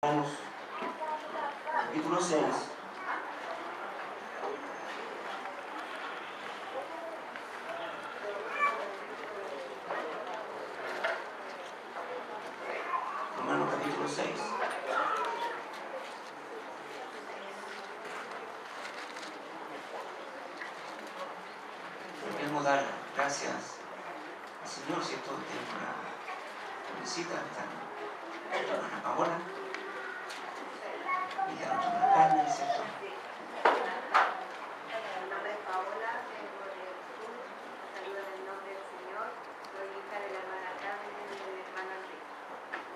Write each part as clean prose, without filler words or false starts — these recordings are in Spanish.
Romanos capítulo 6. Romanos capítulo 6. Debemos dar gracias al Señor si todo el tiempo la visita de la hermana Paola y la otra Carmen, ¿cierto? Mi nombre es Paola, vengo del sur, saludo en el nombre del Señor, soy hija de la hermana Carmen y de la hermana Enrique.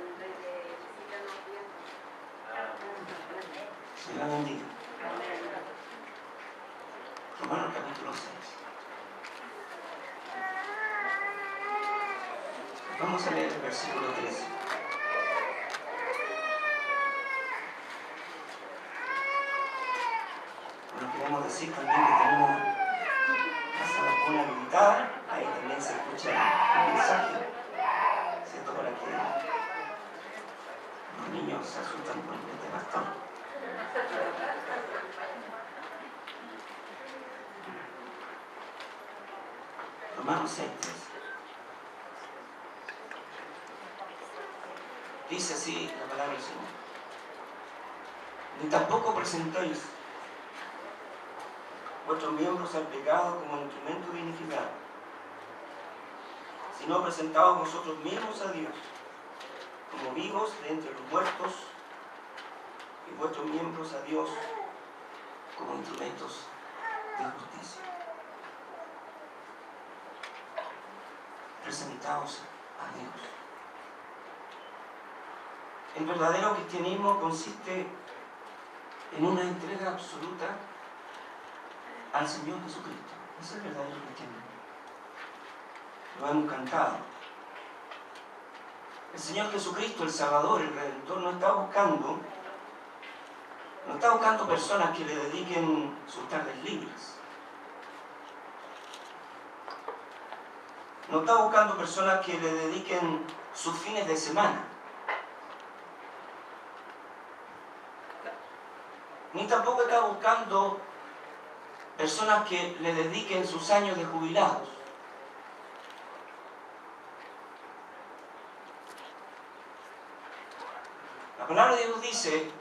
Estoy de visita unos días. Se la bendiga. Romanos capítulo 6. Vamos a leer el versículo 13. Bueno, queremos decir también que tenemos la sala común habilitada, ahí también se escucha el mensaje, ¿cierto? Para que los niños se asustan con este pastor. Romanos 6, 13. Dice así la palabra del Señor: ni tampoco presentéis vuestros miembros al pecado como instrumento de iniquidad, sino presentaos vosotros mismos a Dios como vivos de entre los muertos, y vuestros miembros a Dios como instrumentos de justicia. Presentaos a Dios. El verdadero cristianismo consiste en una entrega absoluta al Señor Jesucristo. Ese es el verdadero cristianismo. Lo hemos cantado. El Señor Jesucristo, el Salvador, el Redentor, no está buscando personas que le dediquen sus tardes libres. No está buscando personas que le dediquen sus fines de semana. Ni tampoco está buscando personas que le dediquen sus años de jubilados. La palabra de Dios dice: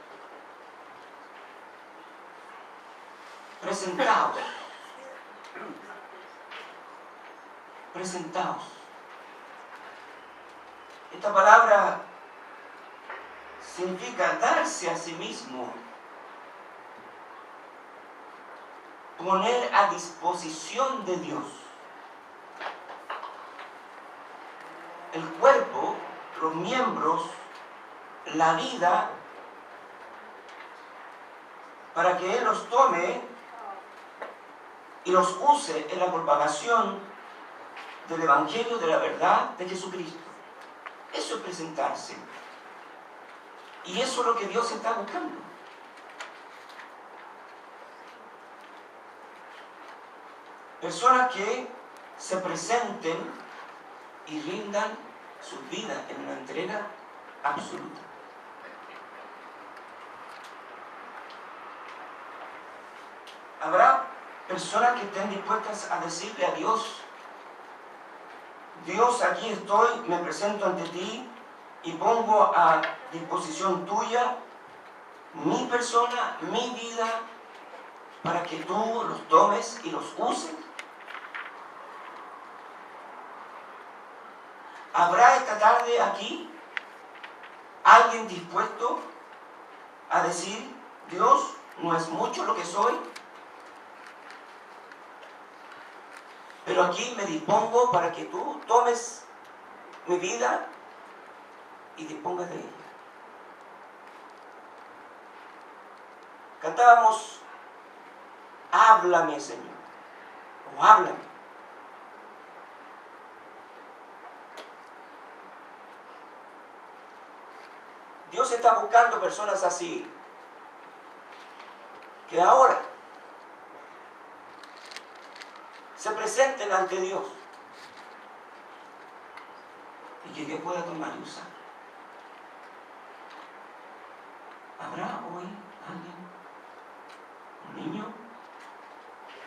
presentaos. Presentaos. Esta palabra significa darse a sí mismo, poner a disposición de Dios. El cuerpo, los miembros, la vida, para que Él los tome y los use en la propagación del Evangelio de la verdad de Jesucristo. Eso es presentarse. Y eso es lo que Dios está buscando. Personas que se presenten y rindan su vida en una entrega absoluta. Habrá personas que estén dispuestas a decirle a Dios: Dios, aquí estoy, me presento ante ti y pongo a disposición tuya mi persona, mi vida, para que tú los tomes y los uses. ¿Habrá esta tarde aquí alguien dispuesto a decir: Dios, no es mucho lo que soy, pero aquí me dispongo para que tú tomes mi vida y dispongas de ella? Cantábamos: háblame, Señor, o háblame. Dios está buscando personas así, que ahora se presenten ante Dios y que Dios pueda tomar y usar. ¿Habrá hoy alguien, un niño,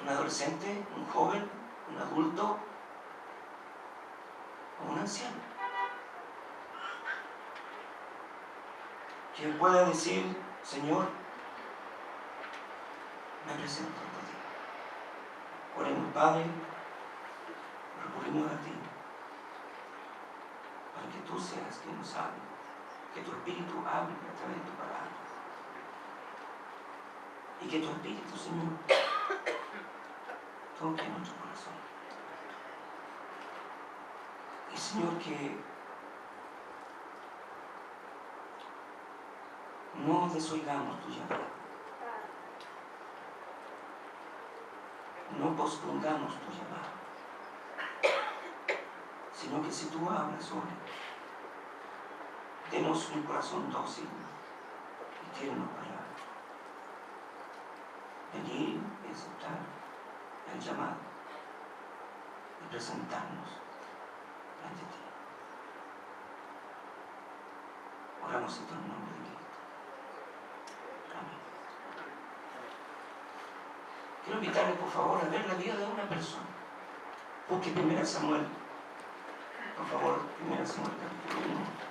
un adolescente, un joven, un adulto o un anciano, que pueda decir: Señor, me presento ante ti? Oremos, Padre, recurrimos a ti, para que tú seas quien nos hable, que tu Espíritu hable a través de tu palabra, y que tu Espíritu, Señor, toque nuestro corazón. Y Señor, que no desoigamos tu llamada, no pospongamos tu llamada, sino que si tú hablas hoy, denos un corazón dócil y tierno para venir y aceptar el llamado y presentarnos ante ti. Oramos en tu nombre de Cristo. Amén. Quiero invitarles, por favor, a ver la vida de una persona. Busque 1 Samuel, por favor, 1 Samuel capítulo 1.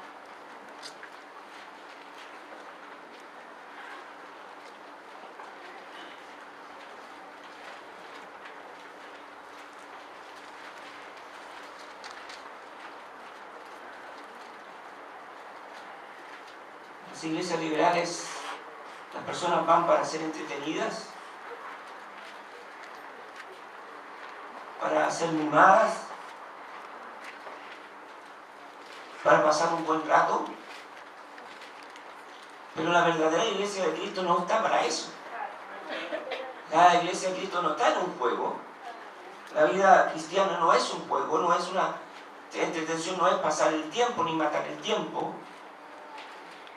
Las iglesias liberales, las personas van para ser entretenidas, para ser mimadas, para pasar un buen rato, pero la verdadera iglesia de Cristo no está para eso. La iglesia de Cristo no está en un juego. La vida cristiana no es un juego, no es una entretención, no es pasar el tiempo ni matar el tiempo.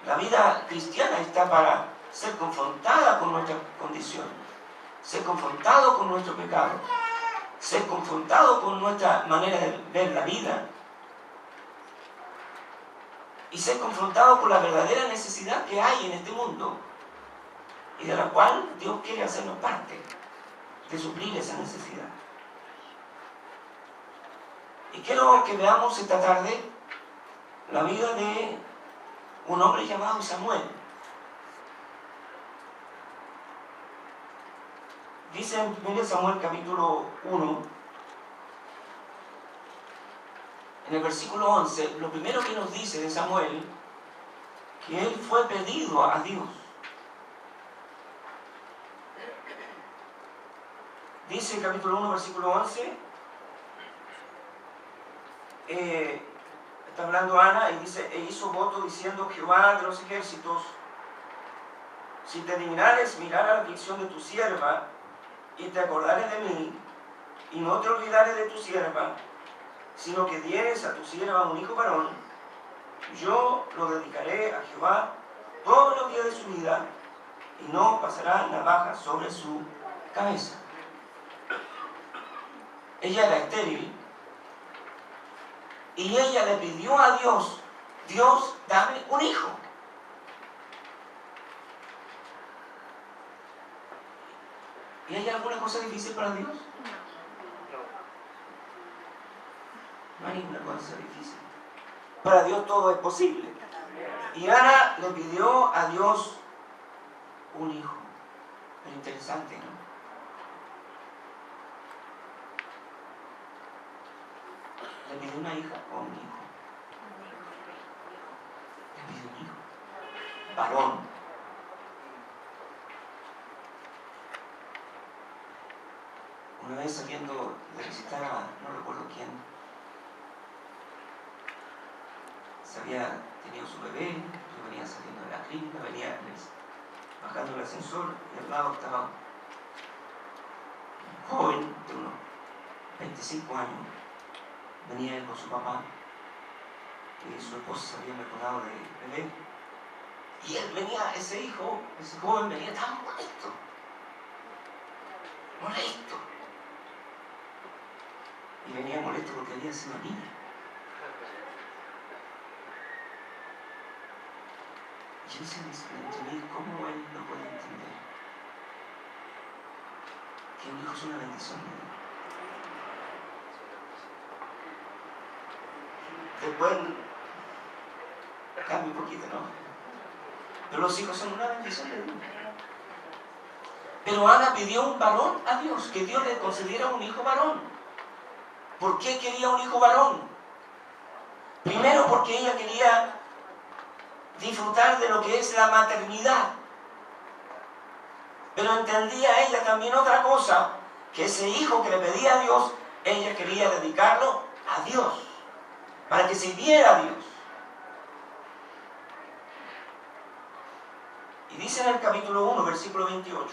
La vida cristiana está para ser confrontada con nuestra condición, ser confrontado con nuestro pecado, ser confrontado con nuestra manera de ver la vida y ser confrontado con la verdadera necesidad que hay en este mundo y de la cual Dios quiere hacernos parte, de suplir esa necesidad. Y quiero que veamos esta tarde la vida de un hombre llamado Samuel. Dice en 1 Samuel capítulo 1, en el versículo 11, lo primero que nos dice de Samuel, que él fue pedido a Dios. Dice en capítulo 1, versículo 11, está hablando Ana y dice: e hizo voto diciendo: Jehová de los ejércitos, si te dignares mirar a la aflicción de tu sierva y te acordares de mí y no te olvidares de tu sierva, sino que dieres a tu sierva un hijo varón, yo lo dedicaré a Jehová todos los días de su vida y no pasará navaja sobre su cabeza. Ella era estéril y ella le pidió a Dios: Dios, dame un hijo. ¿Y hay alguna cosa difícil para Dios? No hay ninguna cosa difícil. Para Dios todo es posible. Y Ana le pidió a Dios un hijo. Pero interesante, ¿no? ¿Le pidió una hija o un hijo? Le pidió un hijo. Varón. Una vez saliendo de visitar a, no recuerdo quién, se había tenido su bebé, yo venía saliendo de la clínica, venía bajando el ascensor y al lado estaba un joven de unos 25 años, venía él con su papá y su esposa se había recordado de bebé y él venía, ese hijo, ese joven venía tan molesto, y venía molesto porque había sido niña. Y yo decía entre mí, ¿cómo que un hijo es una bendición. Después cambia un poquito, ¿no? Pero los hijos son una bendición de Dios. Pero Ana pidió un varón a Dios, que Dios le concediera un hijo varón. ¿Por qué quería un hijo varón? Primero porque ella quería disfrutar de lo que es la maternidad. Pero entendía ella también otra cosa, que ese hijo que le pedía a Dios, ella quería dedicarlo a Dios, para que sirviera a Dios. Y dice en el capítulo 1, versículo 28,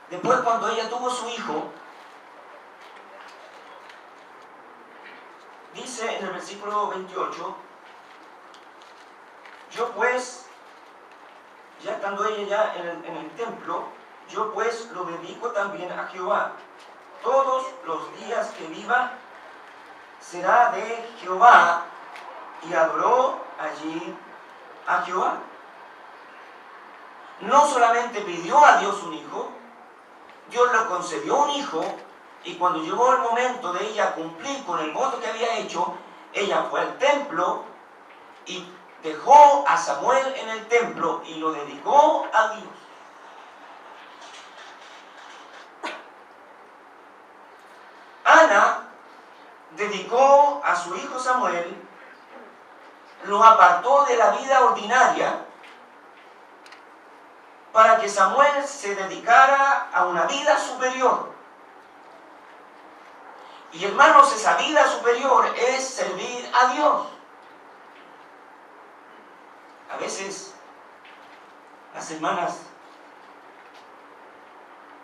después cuando ella tuvo su hijo, dice en el versículo 28, yo pues, ya estando ella ya en el templo, yo pues lo dedico también a Jehová. Todos los días que viva será de Jehová. Y adoró allí a Jehová. No solamente pidió a Dios un hijo, Dios le concedió un hijo, y cuando llegó el momento de ella cumplir con el voto que había hecho, ella fue al templo y dejó a Samuel en el templo y lo dedicó a Dios. Ana dedicó a su hijo Samuel, lo apartó de la vida ordinaria para que Samuel se dedicara a una vida superior. Y hermanos, esa vida superior es servir a Dios. A veces las hermanas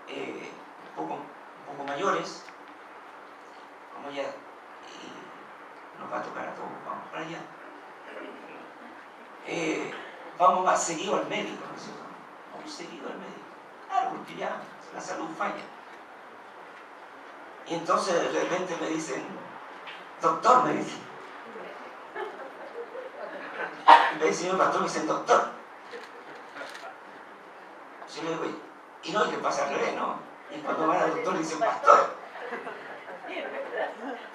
un poco mayores, como ya nos va a tocar a todos, vamos para allá. Vamos más seguido al médico, ¿no es cierto? Vamos seguido al médico. Claro, porque ya la salud falla. Y entonces de repente me dicen, doctor, me dicen. En vez de decirme pastor, me dicen doctor. Yo le digo, y no, que pasa al revés, ¿no? Y cuando van al doctor dicen pastor.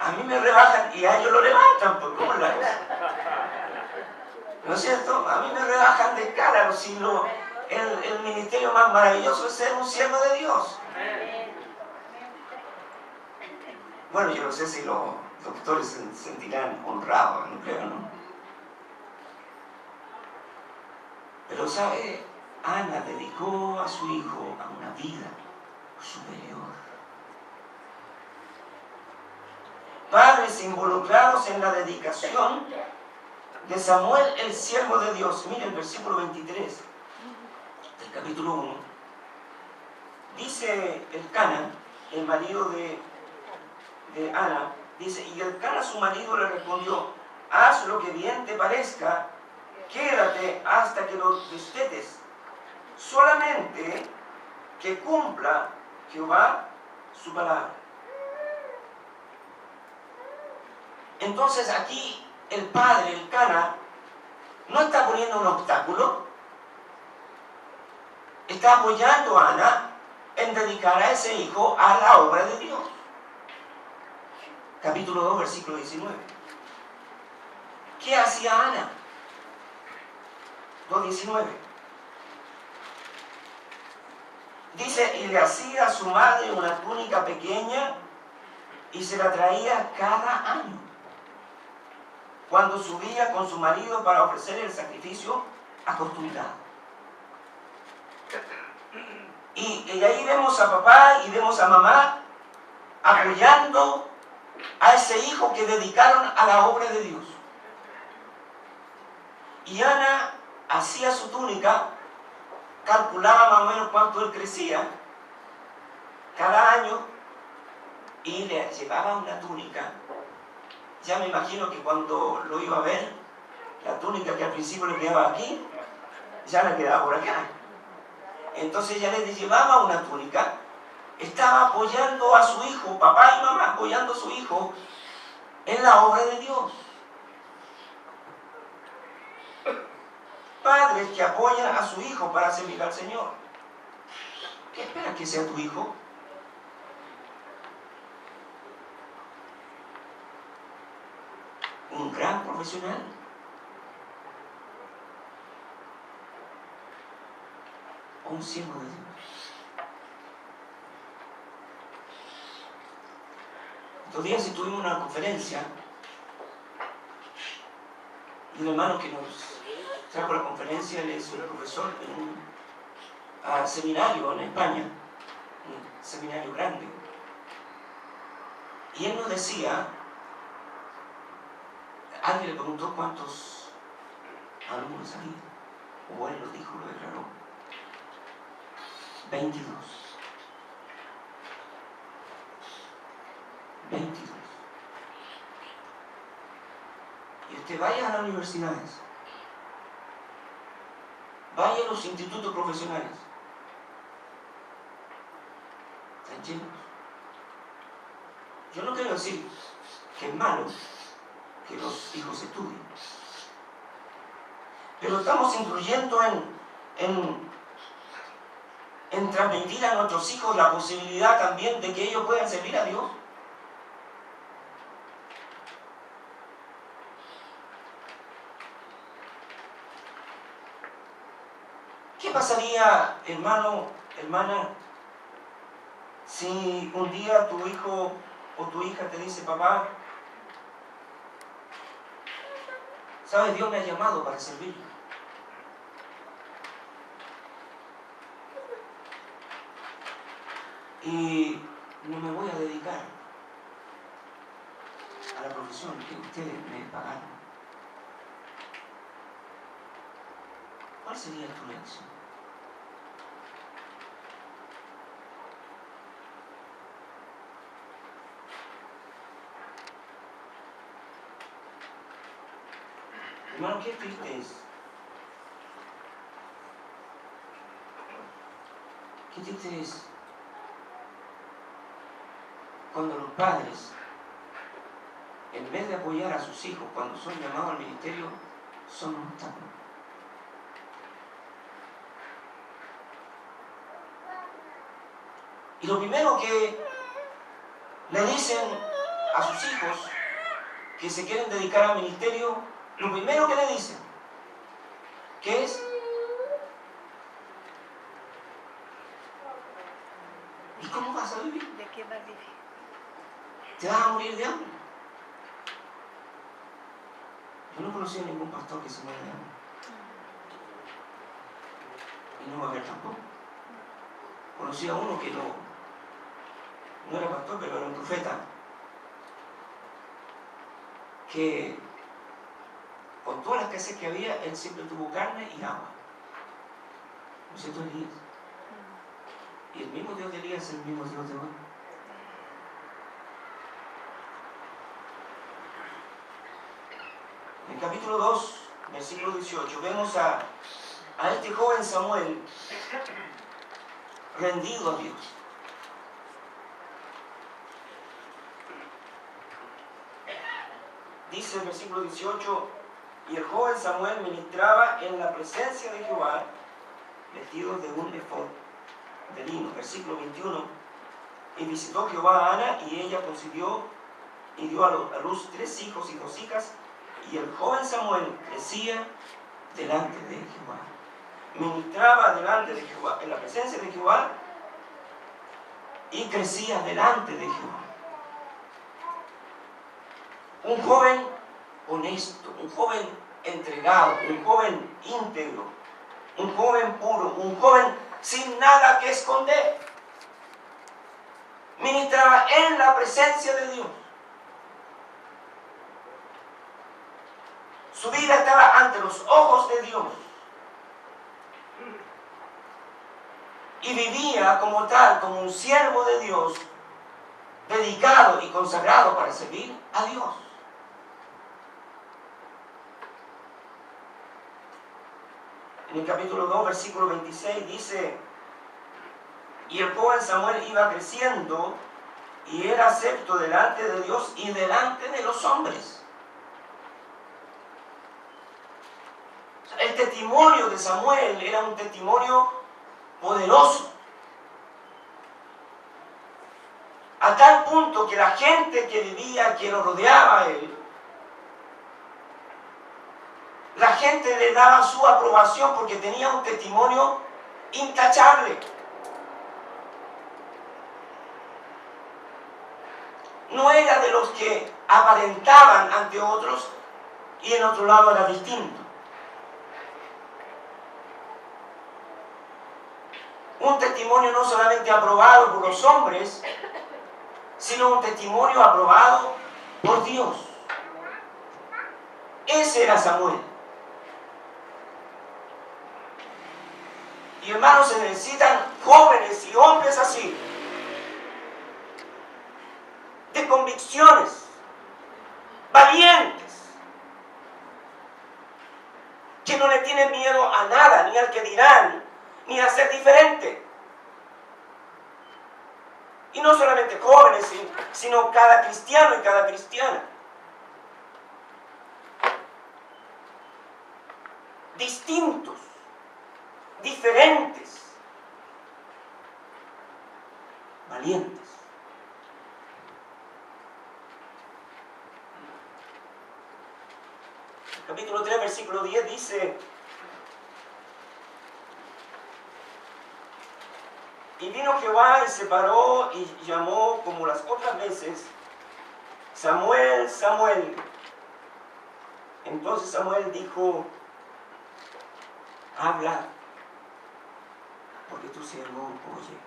A mí me rebajan y a ellos lo levantan, pues ¿cómo es la cosa? ¿No es cierto? A mí me rebajan de cara, si el ministerio más maravilloso es ser un siervo de Dios. Bueno, yo no sé si los doctores se sentirán honrados, no creo, ¿no? Pero, ¿sabe? Ana dedicó a su hijo a una vida superior. Padres involucrados en la dedicación de Samuel, el siervo de Dios. Miren el versículo 23 del capítulo 1. Dice Elcana, el marido de Ana, dice, y Elcana su marido le respondió, haz lo que bien te parezca, quédate hasta que lo destetes, solamente que cumpla Jehová su palabra. Entonces aquí el padre, Elcana, no está poniendo un obstáculo, está apoyando a Ana en dedicar a ese hijo a la obra de Dios. Capítulo 2, versículo 19. ¿Qué hacía Ana? 2:19. Dice, y le hacía a su madre una túnica pequeña y se la traía cada año, cuando subía con su marido para ofrecer el sacrificio acostumbrado. Y ahí vemos a papá y vemos a mamá apoyando a ese hijo que dedicaron a la obra de Dios. Y Ana hacía su túnica, calculaba más o menos cuánto él crecía cada año y le llevaba una túnica. Ya me imagino que cuando lo iba a ver, la túnica que al principio le quedaba aquí, ya le quedaba por acá. Entonces ya le llevaba una túnica, estaba apoyando a su hijo, papá y mamá apoyando a su hijo en la obra de Dios. Padre padres que apoyan a su hijo para servir al Señor. ¿Qué esperas que sea tu hijo? Un gran profesional. O un siervo de Dios. Estos días estuvimos en una conferencia y un hermano que nos trajo la conferencia, él es un profesor en un seminario en España, un seminario grande. Y él nos decía, alguien le preguntó cuántos alumnos había, o él lo dijo, lo declaró. 22. 22. Y usted vaya a las universidades, vaya a los institutos profesionales, están llenos. Yo no quiero decir que es malo que los hijos estudien, pero estamos incluyendo en transmitir a nuestros hijos la posibilidad también de que ellos puedan servir a Dios. ¿Qué pasaría, hermano, hermana, si un día tu hijo o tu hija te dice, papá, ¿sabes? Dios me ha llamado para servirle. Y no me voy a dedicar a la profesión que ustedes me pagaron. ¿Cuál sería tu reacción? Hermano, qué triste es. Qué triste es cuando los padres, en vez de apoyar a sus hijos cuando son llamados al ministerio, son un obstáculo. Y lo primero que le dicen a sus hijos que se quieren dedicar al ministerio, lo primero que le dicen, ¿qué es? ¿Y cómo vas a vivir? ¿De qué vas a vivir? ¿Te vas a morir de hambre? Yo no conocí a ningún pastor que se muera de hambre. Y no va a haber tampoco. Conocí a uno que no era pastor, pero era un profeta, que con todas las escasez que había, él siempre tuvo carne y agua. ¿No es cierto, Elías? Y el mismo Dios de Elías es el mismo Dios de hoy. En el capítulo 2, versículo 18, vemos a este joven Samuel rendido a Dios. Dice el versículo 18, y el joven Samuel ministraba en la presencia de Jehová, vestido de un efod de lino. Versículo 21, y visitó Jehová a Ana, y ella concibió y dio a luz 3 hijos y 2 hijas, y el joven Samuel crecía delante de Jehová. Ministraba delante de Jehová, en la presencia de Jehová, y crecía delante de Jehová. Un joven honesto, un joven entregado, un joven íntegro, un joven puro, un joven sin nada que esconder. Ministraba en la presencia de Dios. Su vida estaba ante los ojos de Dios. Y vivía como tal, como un siervo de Dios, dedicado y consagrado para servir a Dios. En el capítulo 2, versículo 26 dice, y el joven Samuel iba creciendo y era acepto delante de Dios y delante de los hombres. El testimonio de Samuel era un testimonio poderoso. A tal punto que la gente que vivía, que lo rodeaba a él, la gente le daba su aprobación porque tenía un testimonio intachable. No era de los que aparentaban ante otros y en otro lado era distinto. Un testimonio no solamente aprobado por los hombres, sino un testimonio aprobado por Dios. Ese era Samuel. Y hermanos, se necesitan jóvenes y hombres así, de convicciones, valientes, que no le tienen miedo a nada, ni al que dirán, ni a ser diferente. Y no solamente jóvenes, sino cada cristiano y cada cristiana. Distintos, diferentes, valientes. El capítulo 3, versículo 10 dice: y vino Jehová y se paró y llamó como las otras veces: Samuel, Samuel. Entonces Samuel dijo: habla, porque tu siervo oye.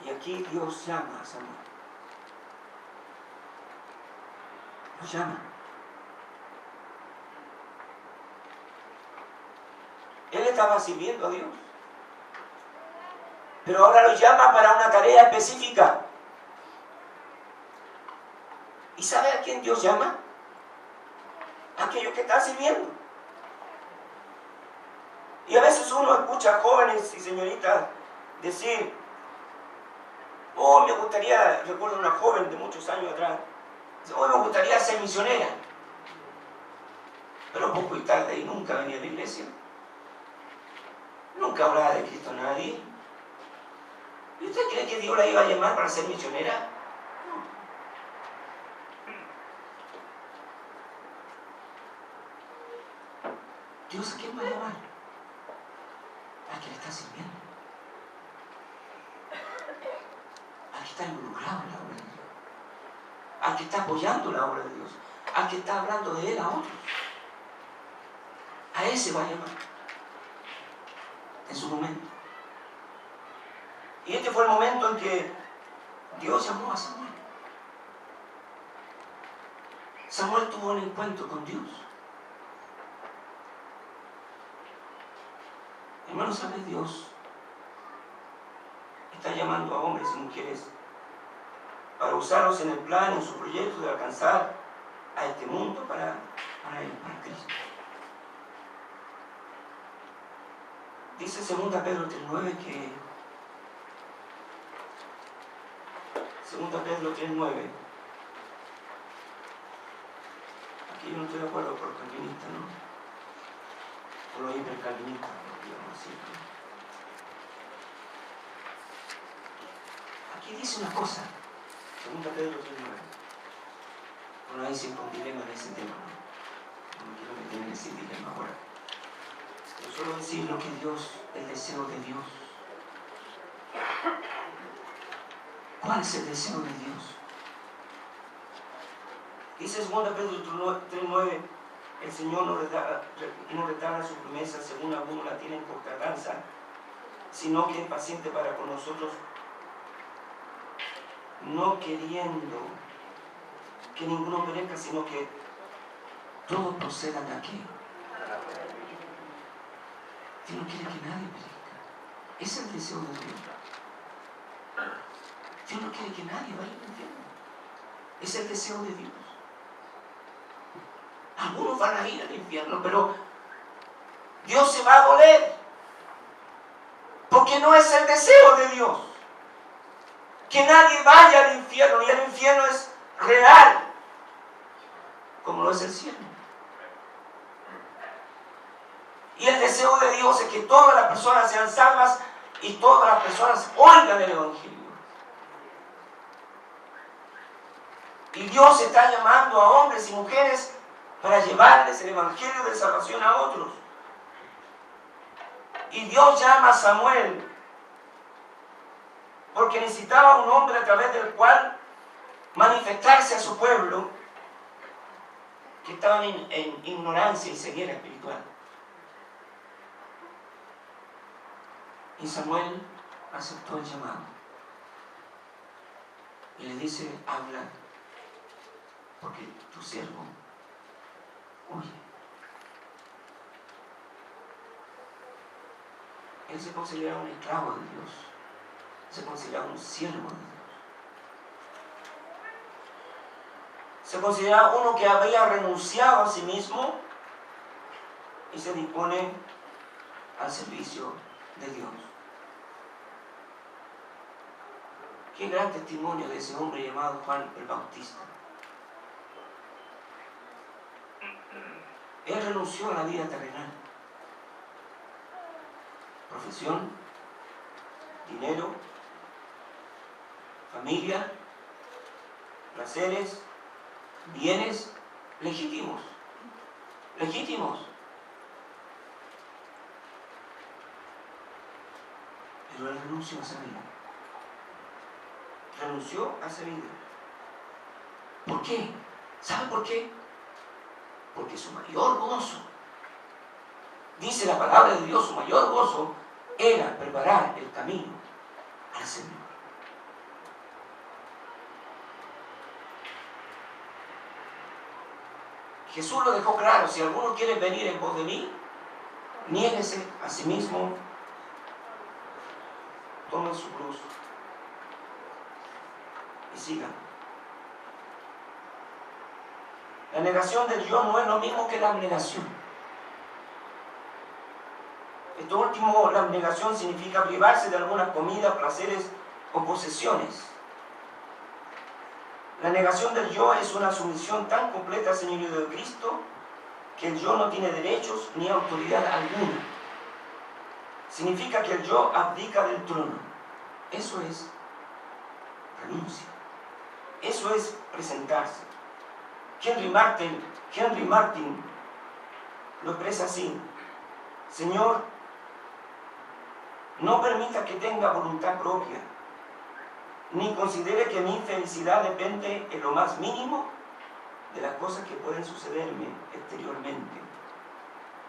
Y aquí Dios llama a Samuel. Lo llama. Él estaba sirviendo a Dios, pero ahora lo llama para una tarea específica. ¿Y sabe a quién Dios llama? A aquellos que están sirviendo. Y a veces uno escucha a jóvenes y señoritas decir: oh, me gustaría, recuerdo una joven de muchos años atrás, oh, me gustaría ser misionera. Pero poco y tarde y nunca venía a la iglesia. Nunca hablaba de Cristo a nadie. ¿Y usted cree que Dios la iba a llamar para ser misionera? No. ¿Dios a quién va a llamar? A quien está sirviendo. Al que está involucrado en la obra de Dios. Al que está apoyando la obra de Dios. Al que está hablando de Él a otros. A ese va a llamar. En su momento. Y este fue el momento en que Dios llamó a Samuel. Samuel tuvo un encuentro con Dios. Hermanos, ¿sabes? Dios está llamando a hombres y mujeres para usarlos en el plan, en su proyecto de alcanzar a este mundo para Él, para Cristo. Dice 2 Pedro 3:9 que 2 Pedro 3:9. Aquí yo no estoy de acuerdo con los calvinistas, ¿no? Con los hipercalvinistas, digamos así. Aquí dice una cosa, 2 Pedro 3:9. Bueno, ahí siempre un dilema de ese tema, ¿no? No quiero meterme en ese dilema ahora. Yo solo decir lo que Dios, el deseo de Dios. ¿Cuál es el deseo de Dios? Dice 2 Pedro 3:9: el Señor no retarda su promesa según algunos la tienen por tardanza, sino que es paciente para con nosotros, no queriendo que ninguno perezca, sino que todos procedan a qué. Dios no quiere que nadie perezca. Es el deseo de Dios. Dios no quiere que nadie vaya al infierno. Es el deseo de Dios. Algunos van a ir al infierno, pero Dios se va a doler. Porque no es el deseo de Dios que nadie vaya al infierno, y el infierno es real. lo es el cielo. Y el deseo de Dios es que todas las personas sean salvas y todas las personas oigan el Evangelio. Y Dios está llamando a hombres y mujeres para llevarles el Evangelio de salvación a otros. Y Dios llama a Samuel porque necesitaba un hombre a través del cual manifestarse a su pueblo que estaban en ignorancia y ceguera espiritual. Y Samuel aceptó el llamado y le dice: habla, porque tu siervo huye. Él se consideraba un esclavo de Dios, se consideraba un siervo de Dios, se consideraba uno que había renunciado a sí mismo y se dispone al servicio de Dios. Qué gran testimonio de ese hombre llamado Juan el Bautista. Él renunció a la vida terrenal. Profesión, dinero, familia, placeres, bienes legítimos. Legítimos. Pero él renunció a esa vida. Renunció a esa vida. ¿Por qué? ¿Sabe por qué? Porque su mayor gozo, dice la palabra de Dios, su mayor gozo era preparar el camino al Señor. Jesús lo dejó claro: si alguno quiere venir en pos de mí, niéguese a sí mismo, tome su cruz y siga. La negación del yo no es lo mismo que la abnegación. Esto último, la abnegación, significa privarse de algunas comidas, placeres o posesiones. La negación del yo es una sumisión tan completa al señorío de Cristo que el yo no tiene derechos ni autoridad alguna. Significa que el yo abdica del trono. Eso es renuncia. Eso es presentarse. Henry Martin lo expresa así: Señor, no permita que tenga voluntad propia, ni considere que mi felicidad depende en lo más mínimo de las cosas que pueden sucederme exteriormente,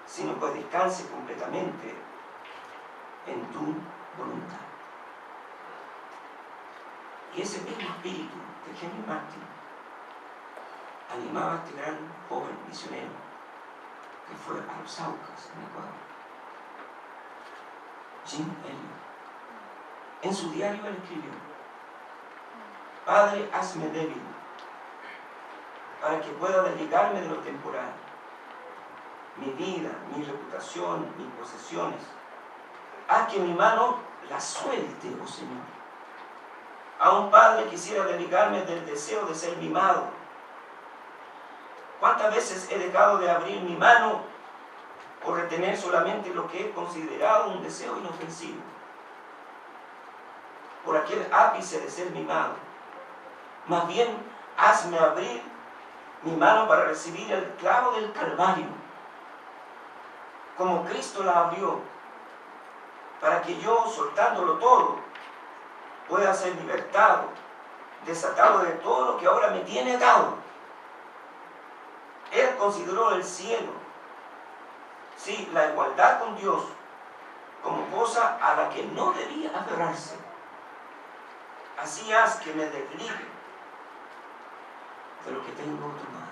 sino que descanse completamente en tu voluntad. Y ese mismo espíritu de Henry Martin animaba a este gran joven misionero que fue a los Aucas, en Ecuador, Jim Elliot. En su diario él escribió: Padre, hazme débil para que pueda desligarme de lo temporal, mi vida, mi reputación, mis posesiones. Haz que mi mano la suelte, oh Señor. A un padre quisiera desligarme del deseo de ser mimado. ¿Cuántas veces he dejado de abrir mi mano por retener solamente lo que he considerado un deseo inofensivo? Por aquel ápice de ser mimado. Más bien, hazme abrir mi mano para recibir el clavo del Calvario, como Cristo la abrió, para que yo, soltándolo todo, pueda ser libertado, desatado de todo lo que ahora me tiene atado. Él consideró el cielo, sí, la igualdad con Dios, como cosa a la que no debía aferrarse. Así haz que me desligue de lo que tengo tomado.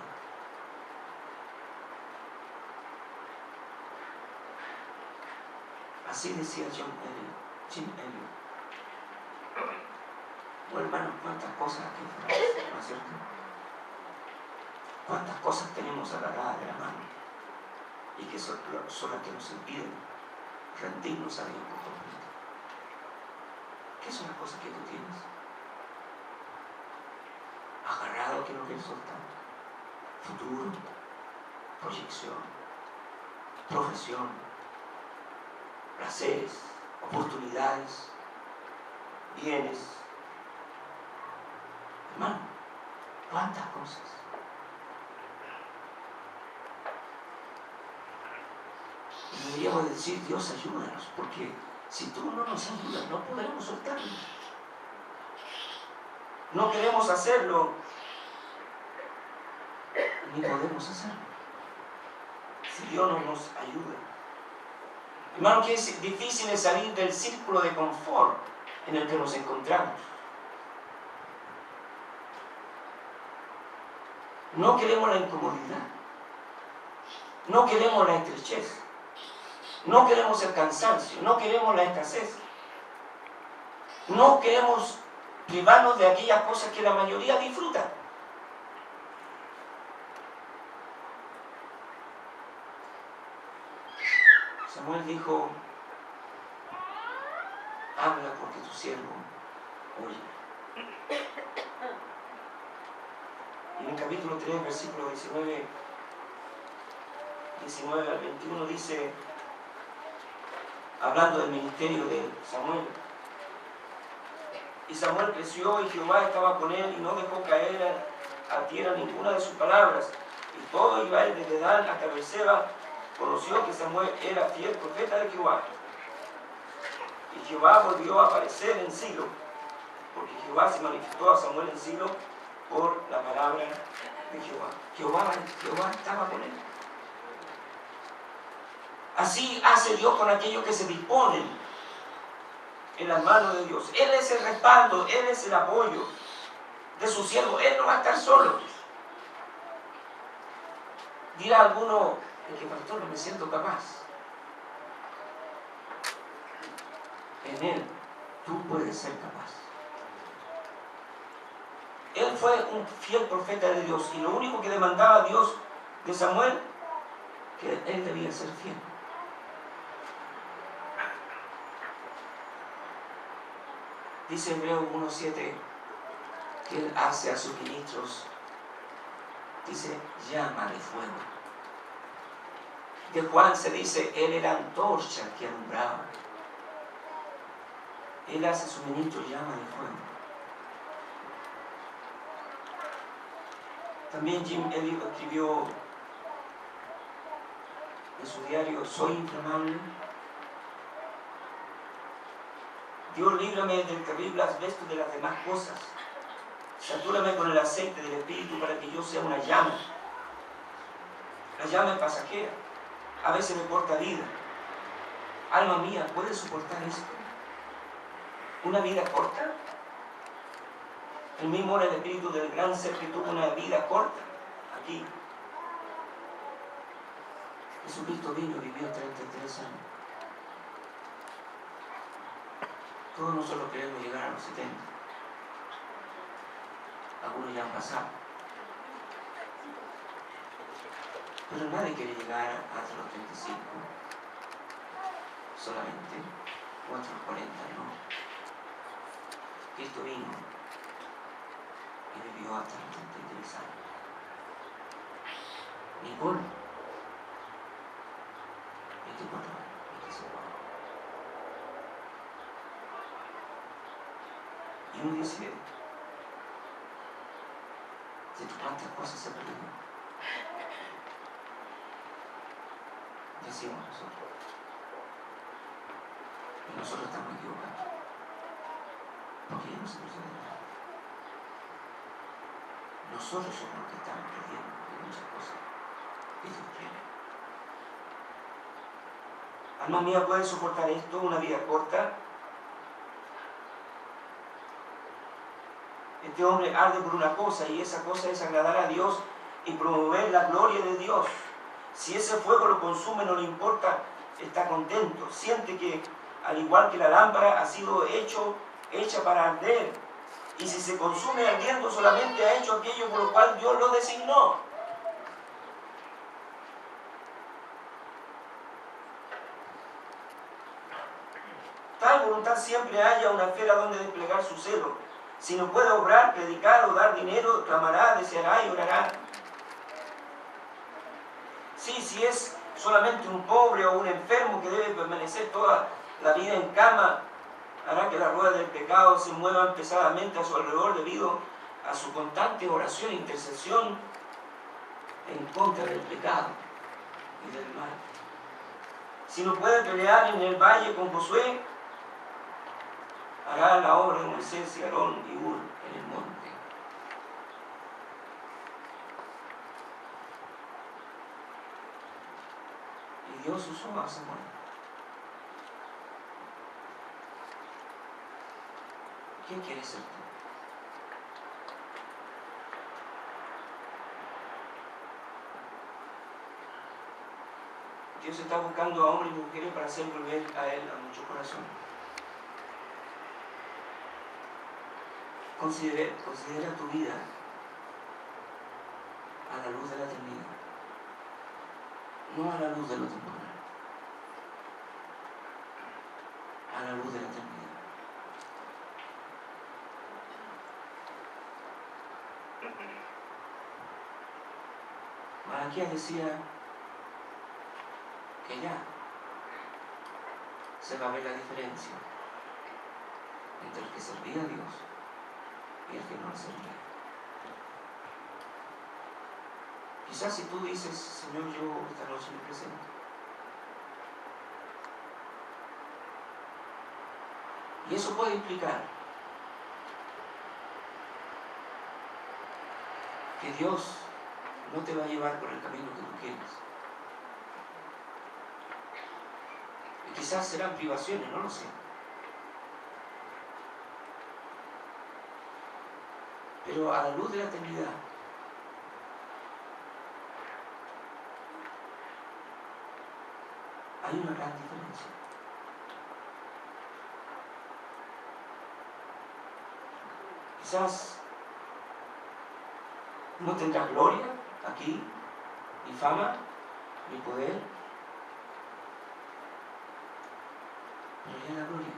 Así decía Jim Elliot. Bueno, hermanos, cuántas cosas aquí, ¿no es cierto? Cuántas cosas tenemos agarradas de la mano y que son las que nos impiden rendirnos a Dios por completo. ¿Qué son las cosas que tú tienes agarrado que no quieres soltar? Futuro, proyección, profesión, placeres, oportunidades, bienes. Hermano, ¿cuántas cosas? Y deberíamos decir, Dios, ayúdanos, porque si tú no nos ayudas, no podremos soltarlo. No queremos hacerlo, ni podemos hacerlo, si Dios no nos ayuda. Hermano, que es difícil salir del círculo de confort en el que nos encontramos. No queremos la incomodidad, no queremos la estrechez, no queremos el cansancio, no queremos la escasez, no queremos privarnos de aquellas cosas que la mayoría disfruta. Samuel dijo, habla porque tu siervo oye. Y en el capítulo 3, versículo 19 al 21 dice, hablando del ministerio de Samuel, y Samuel creció y Jehová estaba con él y no dejó caer a tierra ninguna de sus palabras. Y todo Israel desde Dan hasta Beerseba conoció que Samuel era fiel profeta de Jehová. Y Jehová volvió a aparecer en Silo, porque Jehová se manifestó a Samuel en Silo por la palabra de Jehová. Jehová estaba con él. Así hace Dios con aquellos que se disponen en las manos de Dios. Él es el respaldo, Él es el apoyo de su siervo. Él no va a estar solo. Dirá alguno, el que pastor, no me siento capaz. En Él tú puedes ser capaz. Él fue un fiel profeta de Dios y lo único que demandaba Dios de Samuel, que él debía ser fiel. Dice Hebreos 1:7 que él hace a sus ministros, dice, llama de fuego. De Juan se dice, él era antorcha que alumbraba. Él hace a sus ministros llama de fuego. También Jim Elliot escribió en su diario, soy inflamable. Dios, líbrame del terrible asbesto de las demás cosas. Satúrame con el aceite del Espíritu para que yo sea una llama. La llama es pasajera. A veces me corta vida. Alma mía, ¿puedes soportar esto? ¿Una vida corta? El mismo era el espíritu del gran ser que tuvo una vida corta. Aquí. Jesucristo vino y vivió 33 años. Todos nosotros queremos llegar a los 70. Algunos ya han pasado. Pero nadie quiere llegar hasta los 35. Solamente. O hasta los 40, no. Cristo vino y vivió hasta los 33 años. Nicole, 24 años, 25 años. Y uno dice, de cuántas cosas se perdieron. Decimos nosotros. Y nosotros estamos equivocados. Porque ya no se perdió de nada. Nosotros somos los que estamos perdiendo de muchas cosas que Dios quiere. Alma mía, ¿puedes soportar esto? Una vida corta. Este hombre arde por una cosa y esa cosa es agradar a Dios y promover la gloria de Dios. Si ese fuego lo consume, no le importa, está contento. Siente que, al igual que la lámpara, ha sido hecha para arder. Y si se consume ardiendo, solamente ha hecho aquello por lo cual Dios lo designó. Tal voluntad siempre haya una esfera donde desplegar su celo. Si no puede obrar, predicar o dar dinero, clamará, deseará y orará. Sí, si es solamente un pobre o un enfermo que debe permanecer toda la vida en cama, hará que las ruedas del pecado se muevan pesadamente a su alrededor debido a su constante oración e intercesión en contra del pecado y del mal. Si no puede pelear en el valle con Josué, hará la obra de Moisés y Aarón y Hur en el monte. Y Dios usó a Samuel. ¿Quién quiere ser tú? Dios está buscando a hombres y mujeres para hacer volver a Él a muchos corazones. Considera tu vida a la luz de la eternidad, no a la luz de lo temporal, a la luz de la eternidad. Malaquías decía que ya se va a ver la diferencia entre el que servía a Dios y el que no le servía. Quizás si tú dices, Señor, yo esta noche me presento, y eso puede implicar que Dios no te va a llevar por el camino que tú quieres. Y quizás serán privaciones, no lo sé. Pero a la luz de la eternidad, hay una gran diferencia. Quizás no tendrás gloria aquí, ni fama, ni poder, pero ya la gloria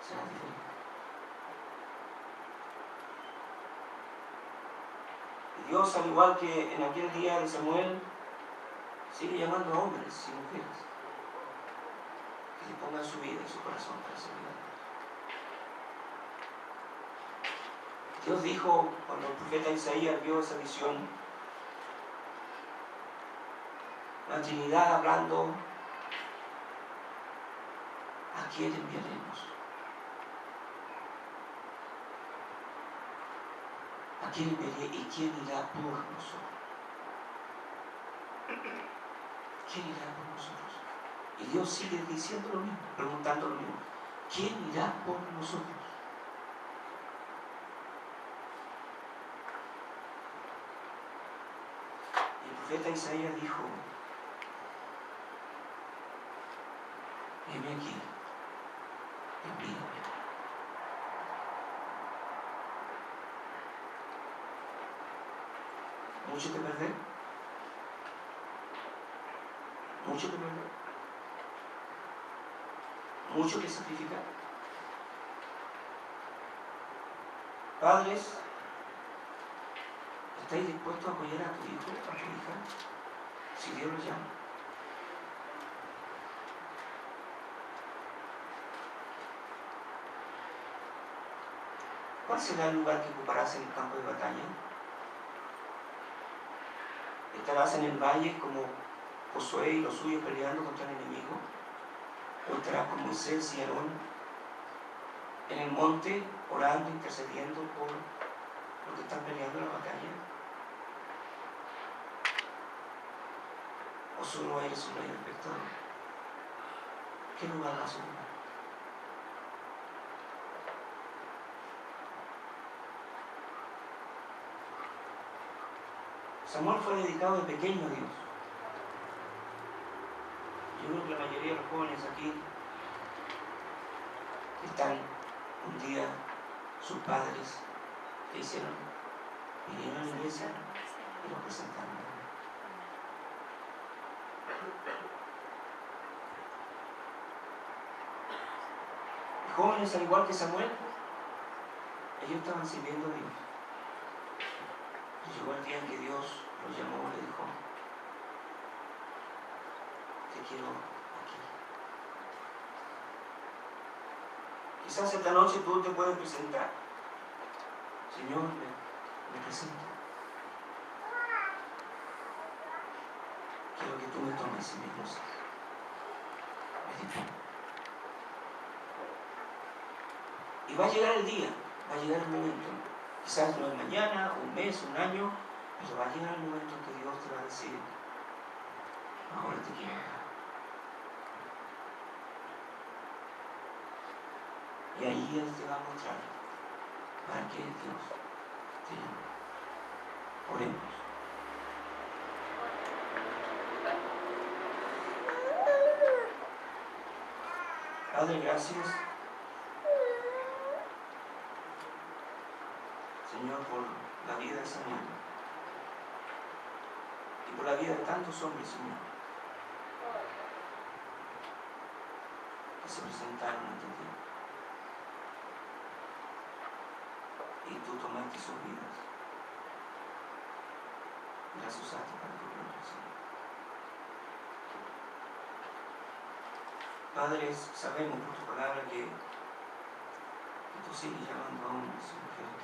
será diferente. Y Dios, al igual que en aquel día de Samuel, sigue llamando a hombres y mujeres que le pongan su vida y su corazón para servir a Dios. Dios dijo, cuando el profeta Isaías vio esa visión, la Trinidad hablando, ¿a quién enviaremos? ¿A quién enviaré y quién irá por nosotros? ¿Quién irá por nosotros? Y Dios sigue diciendo lo mismo, preguntando lo mismo. ¿Quién irá por nosotros? Y el profeta Isaías dijo, heme aquí, envíame. ¿Mucho que perder? ¿Mucho que perder? ¿Mucho que sacrificar? Padres, ¿estáis dispuestos a apoyar a tu hijo, a tu hija, si Dios los llama? ¿Cuál será el lugar que ocuparás en el campo de batalla? ¿Estarás en el valle como Josué y los suyos peleando contra el enemigo? ¿O estarás con Moisés y Aarón en el monte orando, intercediendo por los que están peleando la batalla? ¿O solo eres un mero espectador? ¿Qué lugar vas a ocupar? Samuel fue dedicado de pequeño a Dios. Yo creo que la mayoría de los jóvenes aquí están un día, sus padres le hicieron, vinieron a la iglesia y lo presentaron. Y jóvenes, al igual que Samuel, ellos estaban sirviendo a Dios. Y llegó el día en que Dios los llamó y le dijo, te quiero aquí. Quizás esta noche tú te puedes presentar. Señor, me presento. Quiero que tú me tomes en mis cosas. Y va a llegar el día, va a llegar el momento. Quizás no es mañana, un mes, un año, pero va a llegar el momento en que Dios te va a decir, ahora te quiero acá. Y ahí Él te va a mostrar para qué Dios te llama. Oremos. Padre, gracias, Señor, por la vida de Samuel y por la vida de tantos hombres, Señor, que se presentaron ante ti. Y tú tomaste sus vidas y las usaste para tu gloria, Señor. Padre, sabemos por tu palabra que tú sigues llamando a hombres y mujeres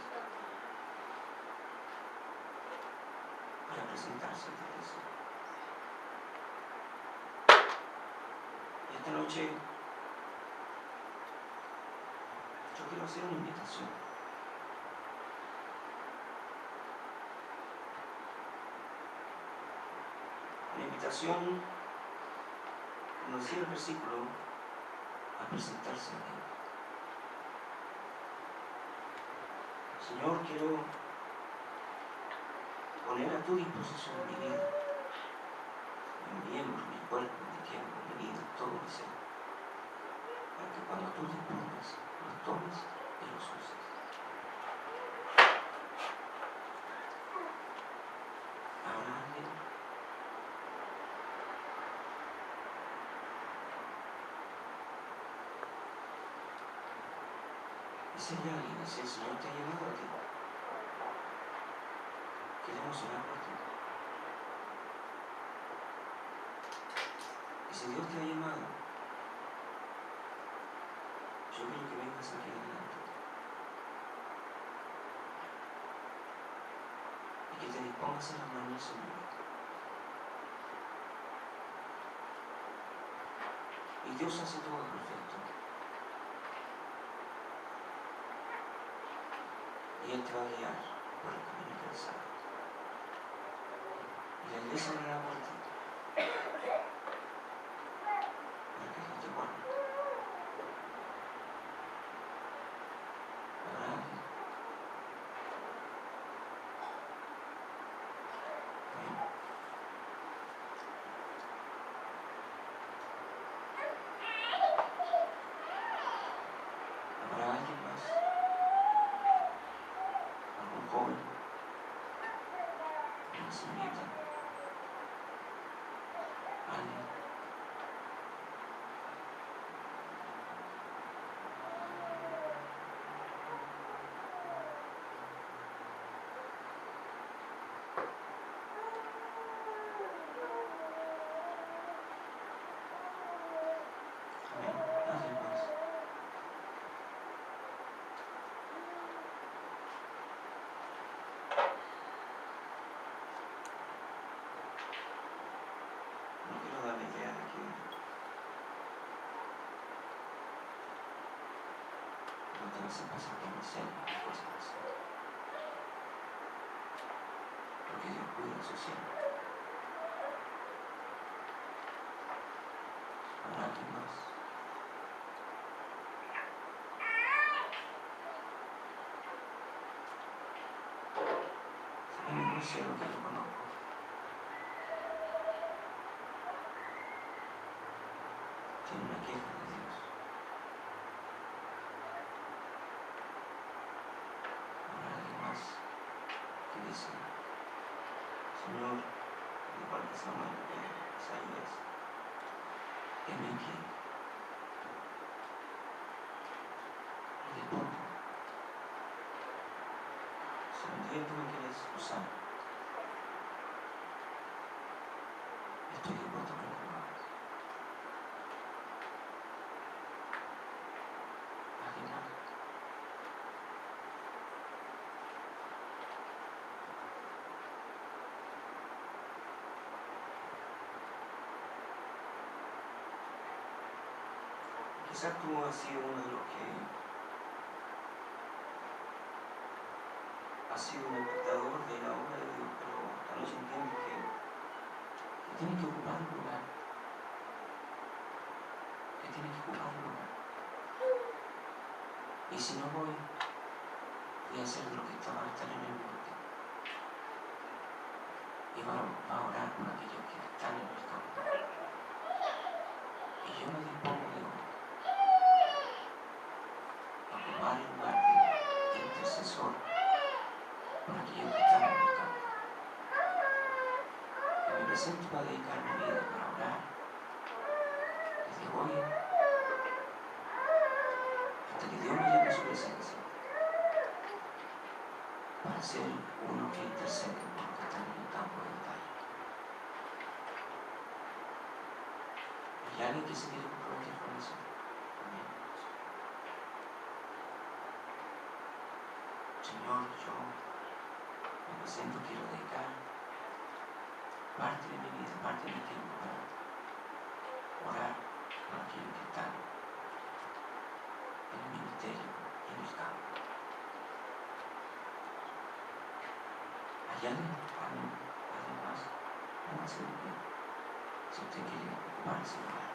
para presentarse ante ti, Señor. Y esta noche yo quiero hacer una invitación. Una invitación, como decía el versículo, a presentarse a Dios. Señor, quiero poner a tu disposición mi vida, mi miembro, mi cuerpo, mi tiempo, mi vida, todo mi ser, para que cuando tú dispongas, los tomes y los uses. ¿Habrá alguien? Y si hay alguien, si el Señor te ha llamado a ti, queremos orar por ti. Y si Dios te ha llamado, yo quiero que vengas aquí adelante y que te dispongas en las manos del Señor. Y Dios hace todo perfecto. Y Él te va a guiar por el camino que Él sabe. Y Él desabrirá por ti para que Él te guarde. ¿Habrá alguien? Amén. ¿Habrá alguien más? ¿Algún joven? ¿Una señorita? ¿Alguien? Amén. ¿Alguien más? No quiero dar la idea de que no te vas a pasar por miseria y cosas así. Porque Dios cuida a su siervo. ¿Habrá alguien más? Si no hay un cielo que yo conozco, tiene una queja de Dios. ¿Habrá alguien más que dice, Señor, igual que Samuel, Isaías, heme aquí, y dispongo? Si un día tú me quieres usar, estoy dispuesto a que lo hagas. Quizás tú has sido uno de los que has sido un espectador de la obra de Dios, pero esta noche entiendes que tienes que ocupar un lugar, que tienes que ocupar un lugar. Y si no voy a hacer de lo que estaba a estar en el norte. Y va a orar por aquellos que están en el campo. Y yo me dispongo de hoy a ocupar el lugar de intercesor por aquellos que están en el campo. Y me presento para dedicar mi vida para orar desde hoy hasta que Dios me llame a su presencia, para ser uno que intercede por los que están en el campo de batalla. ¿Hay alguien que se quiere comprometer con eso? Amén. Señor, yo me presento, quiero dedicar parte de mi vida, parte de mi tiempo para orar por aquellos que están en el ministerio, en el campo. ¿Hay alguien? ¿Alguien más? Póngase de pie si usted quiere ocupar ese lugar.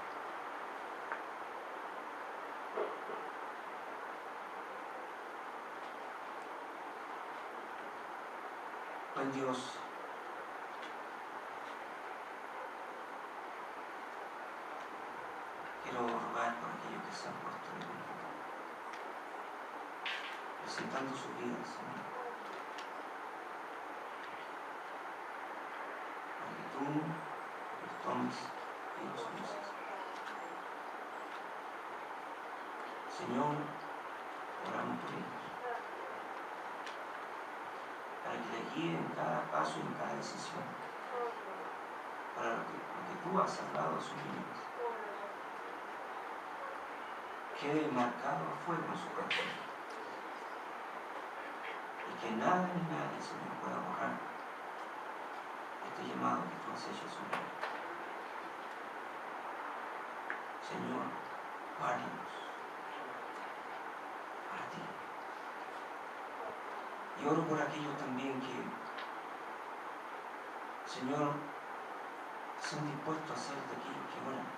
Buen Dios, quiero rogar por aquellos que se han puesto de pie, presentando sus vidas, Señor, para que tú los tomes y los uses. Señor, oramos por ellos, para que les guíe en cada paso y en cada decisión, para lo que tú has hablado a sus vidas, quede marcado a fuego en su corazón, y que nada ni nadie, Señor, pueda borrar este llamado que tú has hecho a su vida. Señor, guárdanos para ti. Y oro por aquellos también que, Señor, son dispuestos a ser de aquellos que oran,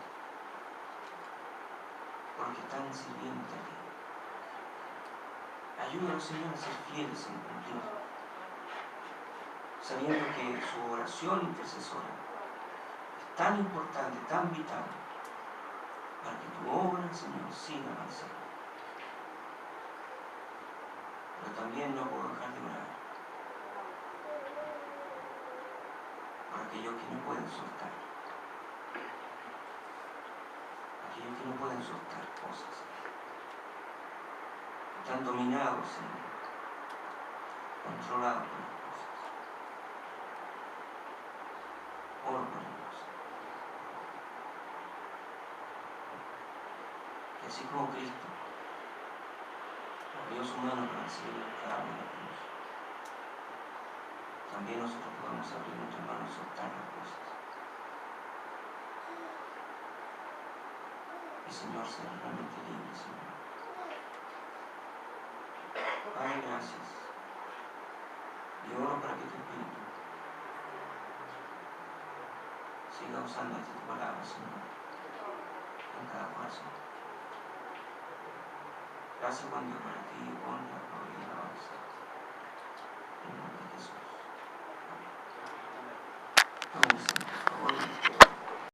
porque están sirviendo a ti. Ayúdanos, Señor, a ser fieles en cumplir, sabiendo que su oración intercesora es tan importante, tan vital, para que tu obra, Señor, siga avanzando. Pero también no puedo dejar de orar por aquellos que no pueden soltar, aquellos que no pueden soltar cosas, están dominados, Señor, controlados por las cosas. Oro por ellos, que así como Cristo abrió su mano para recibir el clavo de la cruz, también nosotros podemos abrir nuestra mano y soltar las cosas. Y Señor, ser realmente libre, Señor. Padre, gracias. Y oro para que tu Espíritu siga usando esta tu palabra, Señor, en cada corazón. Gracias, buen Dios, para ti, honra, gloria y alabanza. En el nombre de Jesús. Amén. Vamos.